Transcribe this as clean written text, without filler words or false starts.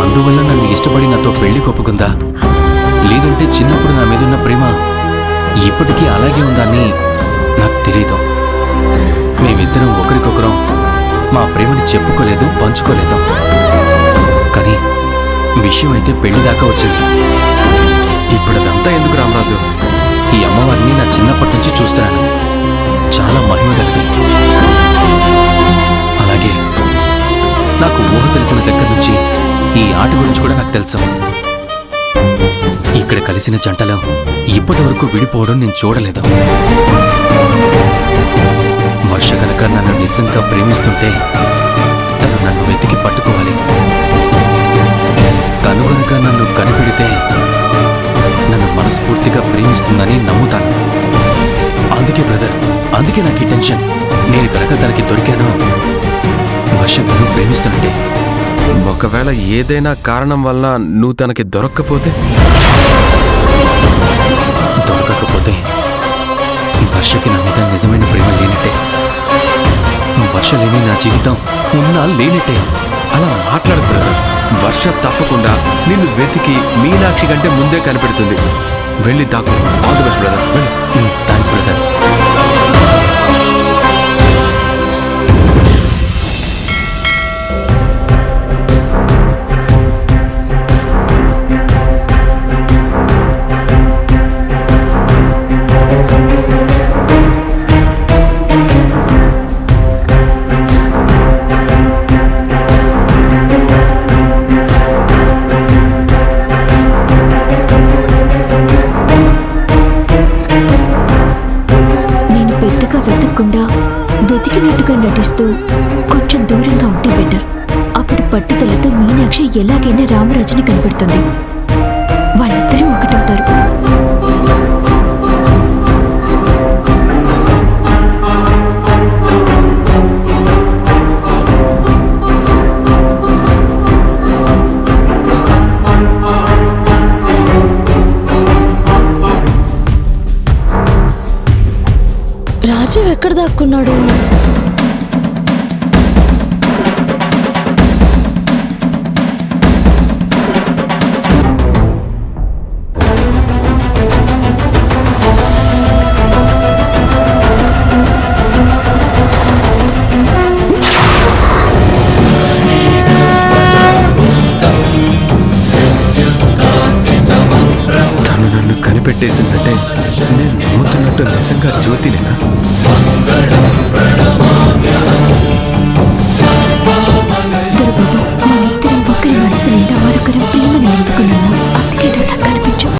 అందువల్ల నన్ను ఇష్టపడి నాతో పెళ్లి కొప్పుకుందా, లేదంటే చిన్నప్పుడు నా మీదున్న ప్రేమ ఇప్పటికీ అలాగే ఉందా అని నాకు తెలీదు. మేమిద్దరం ఒకరికొకరం మా ప్రేమని చెప్పుకోలేదు, పంచుకోలేదు. కానీ విషయం అయితే పెళ్లి దాకా వచ్చింది. ఇప్పుడు అదంతా ఎందుకు రామరాజు? ఈ అమ్మవారిని నా చిన్నప్పటి నుంచి చూస్తున్నాను. చాలా మహిమ గలది. అలాగే నాకు ఊహ తెలిసిన దగ్గర నుంచి ఈ ఆట గురించి కూడా నాకు తెలుసు. ఇక్కడ కలిసిన జంటలో ఇప్పటి వరకు విడిపోవడం నేను చూడలేదు. వర్ష కనుక నన్ను నిజంగా ప్రేమిస్తుంటే తను నన్ను వెతికి పట్టుకోవాలి. తను కనుక నన్ను కనిపెడితే నన్ను మనస్ఫూర్తిగా ప్రేమిస్తుందని నమ్ముతాను. అందుకే బ్రదర్, అందుకే నాకు ఈ టెన్షన్. నేను కనుక తనకి దొరికాను, వర్ష నన్ను ప్రేమిస్తున్నట్టే. ఒకవేళ ఏదైనా కారణం వల్ల నువ్వు తనకి దొరక్కపోతే వర్షకి నా మీద నిజమైన ప్రేమ లేనట్టే. వర్ష లేని నా జీవితం ఉన్నా లేనట్టే. అలా మాట్లాడకూడదు. వర్ష తప్పకుండా నిన్ను వెతికి మీనాక్షి కంటే ముందే కనిపెడుతుంది. వెళ్ళి దాకు. All the best brother. Thanks brother. వెతికినట్టుగా నటిస్తూ కొంచెం దూరంగా ఉంటే బెటర్. అప్పుడు పట్టుదలతో మీనాక్షి ఎలాగైనా రామరాజుని కనిపెడుతుంది. వాళ్ళిద్దరూ ఒకటవుతారు. రాజీవ్ ఎక్కడ దాక్కున్నాడు? తను నన్ను కనిపెట్టేసిందంటే నేను నమ్ముతున్నట్టు నిజంగా జ్యోతిని